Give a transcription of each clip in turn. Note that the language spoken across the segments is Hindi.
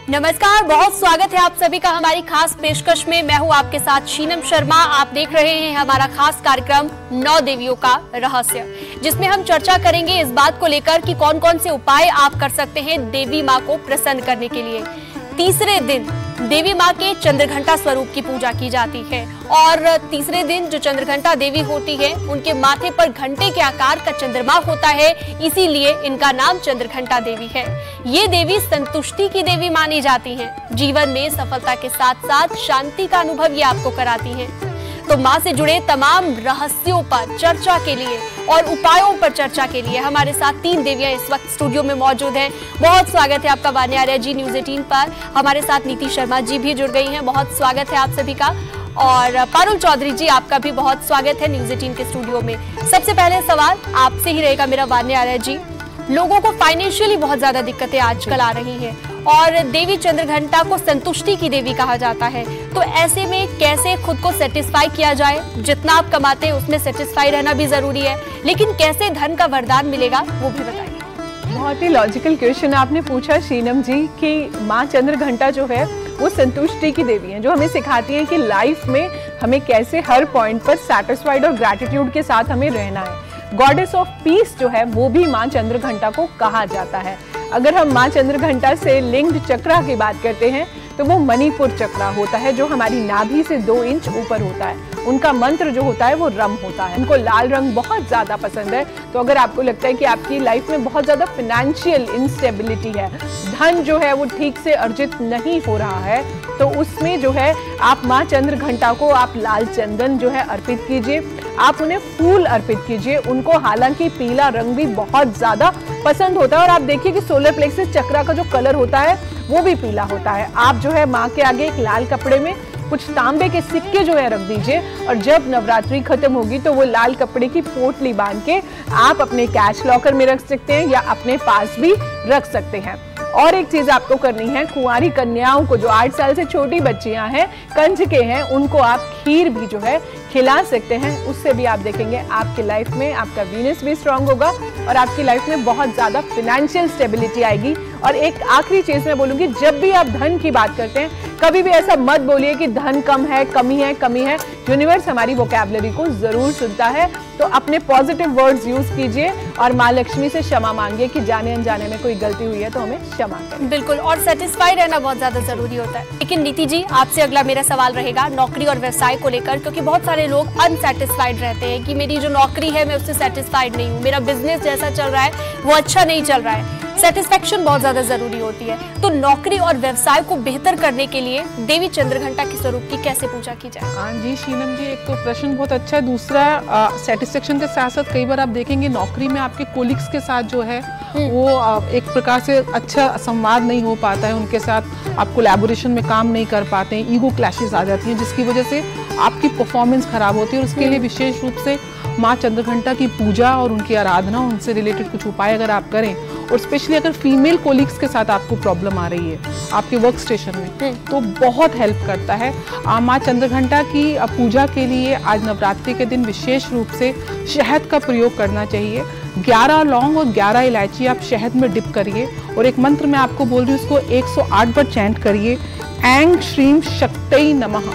नमस्कार, बहुत स्वागत है आप सभी का हमारी खास पेशकश में। मैं हूं आपके साथ शीनम शर्मा। आप देख रहे हैं हमारा खास कार्यक्रम 9 देवियों का रहस्य, जिसमें हम चर्चा करेंगे इस बात को लेकर कि कौन कौन से उपाय आप कर सकते हैं देवी माँ को प्रसन्न करने के लिए। तीसरे दिन देवी माँ के चंद्रघंटा स्वरूप की पूजा की जाती है और तीसरे दिन जो चंद्रघंटा देवी होती है उनके माथे पर घंटे के आकार का चंद्रमा होता है, इसीलिए इनका नाम चंद्रघंटा देवी है। ये देवी संतुष्टि की देवी मानी जाती हैं। जीवन में सफलता के साथ साथ शांति का अनुभव ये आपको कराती हैं। तो माँ से जुड़े तमाम रहस्यों पर चर्चा के लिए और उपायों पर चर्चा के लिए हमारे साथ 3 देवियां इस वक्त स्टूडियो में मौजूद हैं। बहुत स्वागत है आपका वान्या आर्या जी न्यूज़ 18 पर। हमारे साथ नीति शर्मा जी भी जुड़ गई हैं, बहुत स्वागत है आप सभी का। और पारुल चौधरी जी, आपका भी बहुत स्वागत है न्यूज़ 18 के स्टूडियो में। सबसे पहले सवाल आपसे ही रहेगा मेरा वान्या आर्या जी। लोगों को फाइनेंशियली बहुत ज्यादा दिक्कतें आजकल आ रही हैं और देवी चंद्रघंटा को संतुष्टि की देवी कहा जाता है, तो ऐसे में कैसे खुद को सेटिस्फाई किया जाए? जितना आप कमाते हैं उसमें सेटिस्फाई रहना भी जरूरी है, लेकिन कैसे धन का वरदान मिलेगा वो भी बताइए। बहुत ही लॉजिकल क्वेश्चन आपने पूछा शीनम जी कि माँ चंद्रघंटा जो है वो संतुष्टि की देवी है, जो हमें सिखाती है कि लाइफ में हमें कैसे हर पॉइंट पर सेटिस्फाइड और ग्रैटिट्यूड के साथ हमें रहना है। गॉडेस ऑफ पीस जो है वो भी माँ चंद्रघंटा को कहा जाता है। अगर हम माँ चंद्रघंटा से लिंक्ड चक्रा की बात करते हैं तो वो मणिपुर चक्रा होता है, जो हमारी नाभि से 2 इंच ऊपर होता है। उनका मंत्र जो होता है वो रम होता है। उनको लाल रंग बहुत ज़्यादा पसंद है। तो अगर आपको लगता है कि आपकी लाइफ में बहुत ज़्यादा फिनेंशियल इंस्टेबिलिटी है, धन जो है वो ठीक से अर्जित नहीं हो रहा है, तो उसमें जो है आप माँ चंद्रघंटा को आप लाल चंदन जो है अर्पित कीजिए। आप उन्हें फूल अर्पित कीजिए। उनको हालांकि पीला रंग भी बहुत ज़्यादा पसंद होता है और आप देखिए कि सोलर प्लेक्सस चक्रा का जो कलर होता है वो भी पीला होता है। आप जो है माँ के आगे एक लाल कपड़े में कुछ तांबे के सिक्के जो है रख दीजिए और जब नवरात्रि खत्म होगी तो वो लाल कपड़े की पोटली बांध के आप अपने कैश लॉकर में रख सकते हैं या अपने पास भी रख सकते हैं। और एक चीज आपको करनी है, कुंवारी कन्याओं को जो 8 साल से छोटी बच्चियां हैं, कंजके हैं, उनको आप खीर भी जो है खिला सकते हैं। उससे भी आप देखेंगे आपकी लाइफ में आपका वीनस भी स्ट्रांग होगा और आपकी लाइफ में बहुत ज्यादा फिनेंशियल स्टेबिलिटी आएगी। और एक आखिरी चीज मैं बोलूंगी, जब भी आप धन की बात करते हैं कभी भी ऐसा मत बोलिए कि धन कम है, कमी है, कमी है। यूनिवर्स हमारी वोकैबुलरी को जरूर सुनता है, तो अपने पॉजिटिव वर्ड्स यूज कीजिए और माँ लक्ष्मी से क्षमा मांगिए कि जाने अनजाने में कोई गलती हुई है तो हमें क्षमा करें। बिल्कुल, और सेटिस्फाई रहना बहुत ज्यादा जरूरी होता है। लेकिन नीति जी, आपसे अगला मेरा सवाल रहेगा नौकरी और व्यवसाय को लेकर, क्योंकि बहुत सारे लोग अनसेटिस्फाइड रहते हैं कि मेरी जो नौकरी है मैं उससे सेटिस्फाइड नहीं हूँ, मेरा बिजनेस जैसा चल रहा है वो अच्छा नहीं चल रहा है। सेटिस्फेक्शन बहुत ज्यादा जरूरी होती है, तो नौकरी और व्यवसाय को बेहतर करने के लिए देवी चंद्रघंटा के स्वरूप की कैसे पूजा की जाए? हाँ जी शीनम जी, एक तो प्रश्न बहुत अच्छा है। दूसरा, सेटिस्फेक्शन के साथ साथ कई बार आप देखेंगे नौकरी में आपके कोलिग्स के साथ जो है वो एक प्रकार से अच्छा संवाद नहीं हो पाता है, उनके साथ आप कोलैबोरेशन में काम नहीं कर पाते हैं, ईगो क्लैशेस आ जाती हैं, जिसकी वजह से आपकी परफॉर्मेंस खराब होती है। और उसके लिए विशेष रूप से माँ चंद्रघंटा की पूजा और उनकी आराधना, उनसे रिलेटेड कुछ उपाय अगर आप करें, और स्पेशली अगर फीमेल कोलिग्स के साथ आपको प्रॉब्लम आ रही है आपके वर्क स्टेशन में, तो बहुत हेल्प करता है। माँ चंद्रघंटा की पूजा के लिए आज नवरात्रि के दिन विशेष रूप से शहद का प्रयोग करना चाहिए। 11 लौंग और 11 इलायची आप शहद में डिप करिए और एक मंत्र मैं आपको बोल रही हूँ, उसको 108 बार चैंट करिए। ऐं श्रीं शक्तये नमः,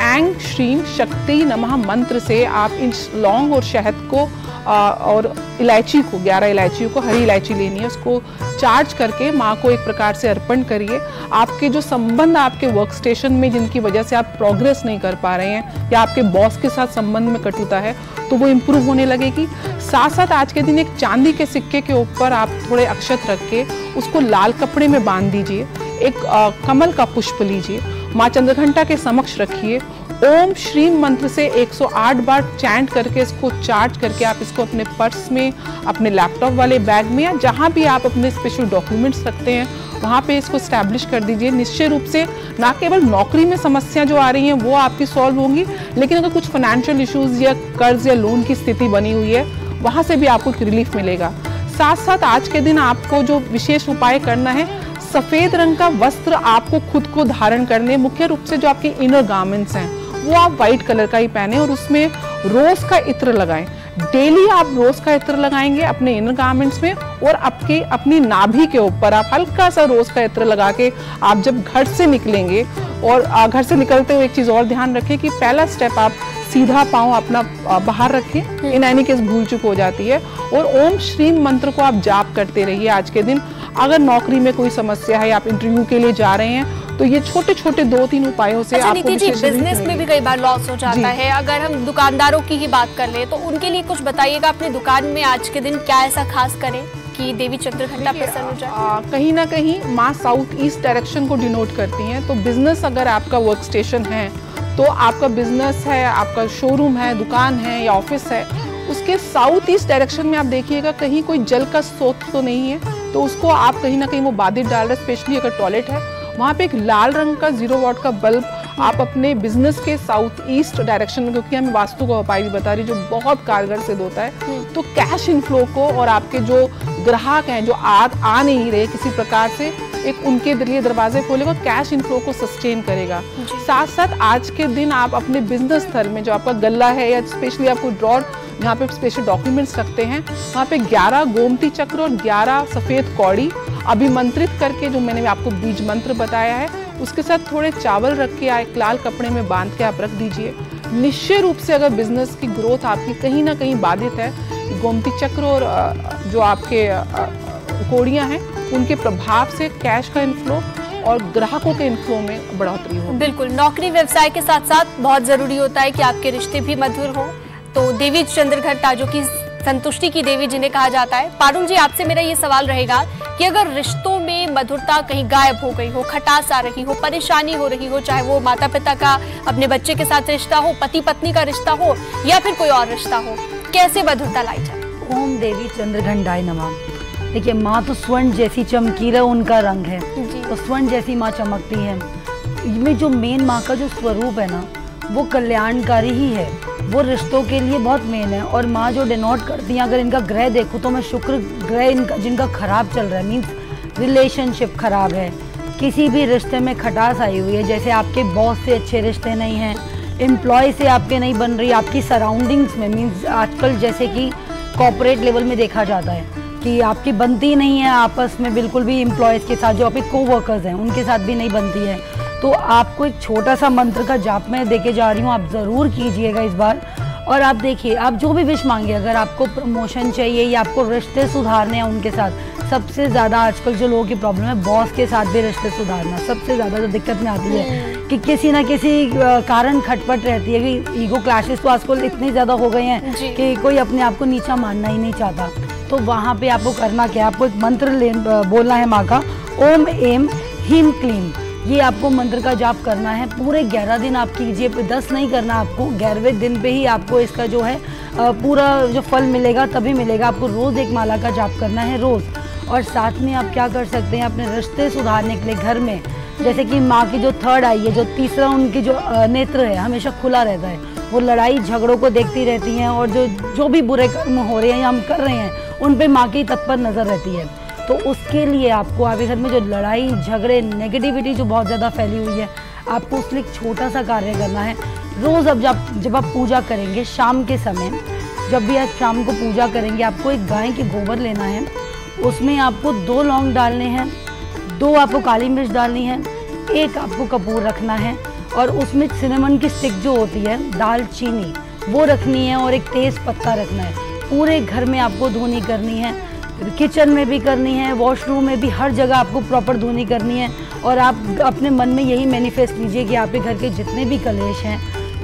ऐं श्रीं शक्तये नमः मंत्र से आप इन लौंग और शहद को और इलायची को, 11 इलायची को, हरी इलायची लेनी है, उसको चार्ज करके माँ को एक प्रकार से अर्पण करिए। आपके जो संबंध आपके वर्क स्टेशन में जिनकी वजह से आप प्रोग्रेस नहीं कर पा रहे हैं या आपके बॉस के साथ संबंध में कटुता है, तो वो इम्प्रूव होने लगेगी। साथ साथ आज के दिन एक चांदी के सिक्के के ऊपर आप थोड़े अक्षत रख के उसको लाल कपड़े में बांध दीजिए। एक कमल का पुष्प लीजिए, माँ चंद्रघंटा के समक्ष रखिए। ओम श्रीं मंत्र से 108 बार चैंट करके इसको चार्ज करके आप इसको अपने पर्स में, अपने लैपटॉप वाले बैग में, या जहाँ भी आप अपने स्पेशल डॉक्यूमेंट्स रखते हैं वहाँ पे इसको स्टैब्लिश कर दीजिए। निश्चय रूप से ना केवल नौकरी में समस्या जो आ रही हैं वो आपकी सॉल्व होंगी, लेकिन अगर कुछ फाइनेंशियल इश्यूज या कर्ज या लोन की स्थिति बनी हुई है वहाँ से भी आपको रिलीफ मिलेगा। साथ साथ आज के दिन आपको जो विशेष उपाय करना है, सफेद रंग का वस्त्र आपको खुद को धारण करने, मुख्य रूप से जो आपके इनर गारमेंट्स हैं वो आप व्हाइट कलर का ही पहने और उसमें रोज का इत्र लगाएं। डेली आप रोज का इत्र लगाएंगे अपने इनर गारमेंट्स में, और आपके अपनी नाभि के ऊपर आप हल्का सा रोज का इत्र लगा के आप जब घर से निकलेंगे, और घर से निकलते हुए एक चीज और ध्यान रखें कि पहला स्टेप आप सीधा पांव अपना बाहर रखें, इन एनी केस भूल चूक हो जाती है, और ओम श्रीम मंत्र को आप जाप करते रहिए आज के दिन। अगर नौकरी में कोई समस्या है, आप इंटरव्यू के लिए जा रहे हैं, तो ये छोटे छोटे 2-3 उपायों से आपको बिजनेस में भी कई बार लॉस हो जाता है। अगर हम दुकानदारों की ही बात कर ले तो उनके लिए कुछ बताइएगा, अपनी दुकान में आज के दिन क्या ऐसा खास करें कि देवी चंद्रघंटा प्रसन्न हो जाए? कहीं ना कहीं माँ साउथ ईस्ट डायरेक्शन को डिनोट करती हैं, तो बिजनेस अगर आपका वर्क स्टेशन है, तो आपका बिजनेस है, आपका शोरूम है, दुकान है या ऑफिस है, उसके साउथ ईस्ट डायरेक्शन में आप देखिएगा कहीं कोई जल का स्रोत तो नहीं है, तो उसको आप कहीं ना कहीं वो बाधित डाल रहे, स्पेशली अगर टॉयलेट है, वहाँ पे एक लाल रंग का 0 वॉट का बल्ब आप अपने बिजनेस के साउथ ईस्ट डायरेक्शन में, क्योंकि हमें वास्तु का उपाय भी बता रही, जो बहुत कारगर सिद्ध होता है, तो कैश इनफ्लो को और आपके जो ग्राहक हैं जो आ नहीं रहे किसी प्रकार से, एक उनके लिए दरवाजे खोलेगा, कैश इनफ्लो को सस्टेन करेगा। साथ साथ आज के दिन आप अपने बिजनेस स्थल में जो आपका गल्ला है या स्पेशली आपको ड्रॉर जहाँ पे स्पेशल डॉक्यूमेंट्स रखते हैं, वहाँ पे 11 गोमती चक्र और 11 सफेद कौड़ी अभिमंत्रित करके, जो मैंने आपको बीज मंत्र बताया है, उसके साथ थोड़े चावल रख के एक लाल कपड़े में बांध के आप रख दीजिए। निश्चय रूप से अगर बिजनेस की ग्रोथ आपकी कहीं ना कहीं बाधित है, गोमती चक्र और जो आपके कौड़ियाँ हैं उनके प्रभाव से कैश का इनफ्लो और ग्राहकों के इनफ्लो में बढ़ोतरी हो। बिल्कुल, नौकरी व्यवसाय के साथ साथ बहुत जरूरी होता है कि आपके रिश्ते भी मधुर हो। तो देवी चंद्रघंटा जो कि संतुष्टि की देवी जिन्हें कहा जाता है, पारुल जी आपसे मेरा ये सवाल रहेगा कि अगर रिश्तों में मधुरता कहीं गायब हो गई हो, खटास आ रही हो, परेशानी हो रही हो, चाहे वो माता पिता का अपने बच्चे के साथ रिश्ता हो, पति पत्नी का रिश्ता हो या फिर कोई और रिश्ता हो, कैसे मधुरता लाई जाए? ओम देवी चंद्रघंटाय नमः। देखिए, माँ तो स्वर्ण जैसी चमकीला उनका रंग है, तो स्वर्ण जैसी माँ चमकती है। इनमें जो मेन माँ का जो स्वरूप है ना, वो कल्याणकारी ही है, वो रिश्तों के लिए बहुत मेन है। और माँ जो डिनोट करती हैं, अगर इनका ग्रह देखो तो मैं शुक्र ग्रह इनका जिनका खराब चल रहा है, मीन्स रिलेशनशिप खराब है, किसी भी रिश्ते में खटास आई हुई है, जैसे आपके बॉस से अच्छे रिश्ते नहीं हैं, एम्प्लॉय से आपके नहीं बन रही, आपकी सराउंडिंग्स में, मीन्स आजकल जैसे कि कॉर्पोरेट लेवल में देखा जाता है कि आपकी बनती नहीं है आपस में बिल्कुल भी, एम्प्लॉयज़ के साथ जो आपके कोवर्कर्स हैं उनके साथ भी नहीं बनती है। तो आपको एक छोटा सा मंत्र का जाप मैं देके जा रही हूँ, आप ज़रूर कीजिएगा इस बार। और आप देखिए, आप जो भी विश मांगे, अगर आपको प्रमोशन चाहिए या आपको रिश्ते सुधारने हैं उनके साथ, सबसे ज़्यादा आजकल जो लोगों की प्रॉब्लम है, बॉस के साथ भी रिश्ते सुधारना सबसे ज़्यादा जो दिक्कत में आती है कि किसी ना किसी कारण खटपट रहती है कि ईगो क्लैशेस तो आजकल इतने ज़्यादा हो गए हैं कि कोई अपने आप को नीचा मानना ही नहीं चाहता। तो वहाँ पे आपको करना क्या, आपको एक मंत्र बोलना है माँ का, ओम एम ह्रीम क्लीम। ये आपको मंत्र का जाप करना है, पूरे 11 दिन आप कीजिए, 10 नहीं करना आपको, 11वें दिन पे ही आपको इसका जो है पूरा जो फल मिलेगा तभी मिलेगा। आपको रोज़ एक माला का जाप करना है रोज़। और साथ में आप क्या कर सकते हैं, अपने रिश्ते सुधारने के लिए घर में, जैसे कि माँ की जो 3rd आई है, जो तीसरा उनकी जो नेत्र है हमेशा खुला रहता है, वो लड़ाई झगड़ों को देखती रहती हैं, और जो भी बुरे कर्म हो रहे हैं या हम कर रहे हैं उन पे माँ की तत्पर नज़र रहती है। तो उसके लिए आपको आपके घर में जो लड़ाई झगड़े नेगेटिविटी जो बहुत ज़्यादा फैली हुई है, आपको उसके लिए एक छोटा सा कार्य करना है। रोज़ अब जब आप पूजा करेंगे शाम के समय, जब भी आप शाम को पूजा करेंगे, आपको एक गाय की गोबर लेना है, उसमें आपको 2 लौंग डालने हैं, 2 आपको काली मिर्च डालनी है, 1 आपको कपूर रखना है, और उसमें सिनेमन की स्टिक जो होती है, दालचीनी वो रखनी है, और एक तेज़ पत्ता रखना है। पूरे घर में आपको धुनी करनी है, किचन में भी करनी है, वॉशरूम में भी, हर जगह आपको प्रॉपर धुनी करनी है। और आप अपने मन में यही मैनिफेस्ट कीजिए कि आपके घर के जितने भी कलेश हैं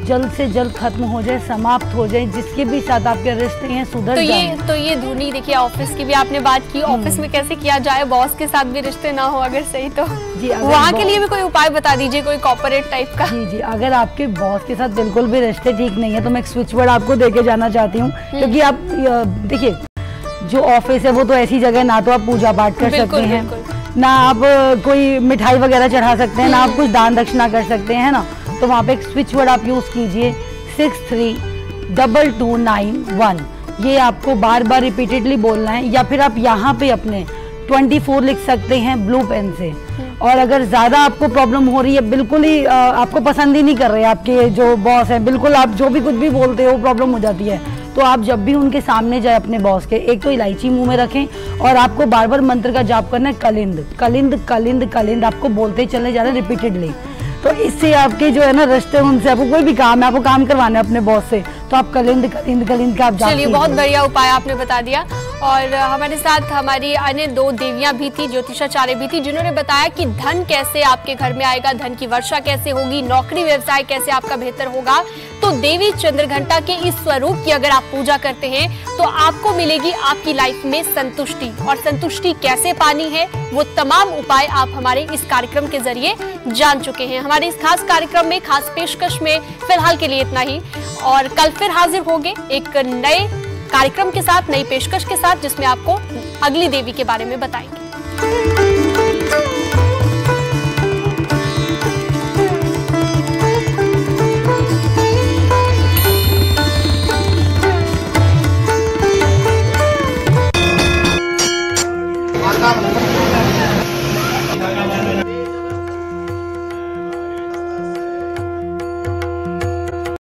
जल्द से जल्द खत्म हो जाए, समाप्त हो जाए, जिसके भी साथ आपके रिश्ते हैं सुधर जाए। तो ये धुनी देखिए, ऑफिस की भी आपने बात की, ऑफिस में कैसे किया जाए, बॉस के साथ भी रिश्ते ना हो अगर सही तो जी, वहाँ के लिए भी कोई उपाय बता दीजिए, कोई कॉर्पोरेट टाइप का। जी, अगर आपके बॉस के साथ बिल्कुल भी रिश्ते ठीक नहीं है तो मैं एक स्विच वर्ड आपको देके जाना चाहती हूँ, क्योंकि आप देखिए, जो ऑफिस है वो तो ऐसी जगह, ना तो आप पूजा पाठ कर सकते हैं, ना आप कोई मिठाई वगैरह चढ़ा सकते हैं, ना आप कुछ दान दक्षिणा कर सकते हैं, ना। तो वहाँ पे एक स्विच वर्ड आप यूज़ कीजिए 632291। ये आपको बार बार रिपीटेडली बोलना है, या फिर आप यहाँ पे अपने 24 लिख सकते हैं ब्लू पेन से। और अगर ज़्यादा आपको प्रॉब्लम हो रही है, बिल्कुल ही आपको पसंद ही नहीं कर रहे आपके जो बॉस हैं, बिल्कुल आप जो भी कुछ भी बोलते हो प्रॉब्लम हो जाती है, तो आप जब भी उनके सामने जाए अपने बॉस के, एक तो इलायची मुंह में रखें और आपको बार बार मंत्र का जाप करना है, कलिंद कलिंद कलिंद कलिंद, आपको बोलते ही चले जाना रिपीटेडली। तो इससे आपके जो है ना रिश्ते, उनसे आपको कोई भी काम है, आपको काम करवाना है अपने बॉस से, तो आप कलिंद कलिंद कलिंद का आप जाप। चलिए, बहुत बढ़िया उपाय आपने बता दिया। और हमारे साथ हमारी अन्य 2 देवियां भी थी, ज्योतिषाचार्य भी थी, जिन्होंने बताया कि धन कैसे आपके घर में आएगा, धन की वर्षा कैसे होगी, नौकरी व्यवसाय कैसे आपका बेहतर होगा। तो देवी चंद्रघंटा के इस स्वरूप की अगर आप पूजा करते हैं तो आपको मिलेगी आपकी लाइफ में संतुष्टि। और संतुष्टि कैसे पानी है, वो तमाम उपाय आप हमारे इस कार्यक्रम के जरिए जान चुके हैं। हमारे इस खास कार्यक्रम में, खास पेशकश में फिलहाल के लिए इतना ही, और कल फिर हाजिर होंगे एक नए कार्यक्रम के साथ, नई पेशकश के साथ, जिसमें आपको अगली देवी के बारे में बताएंगे।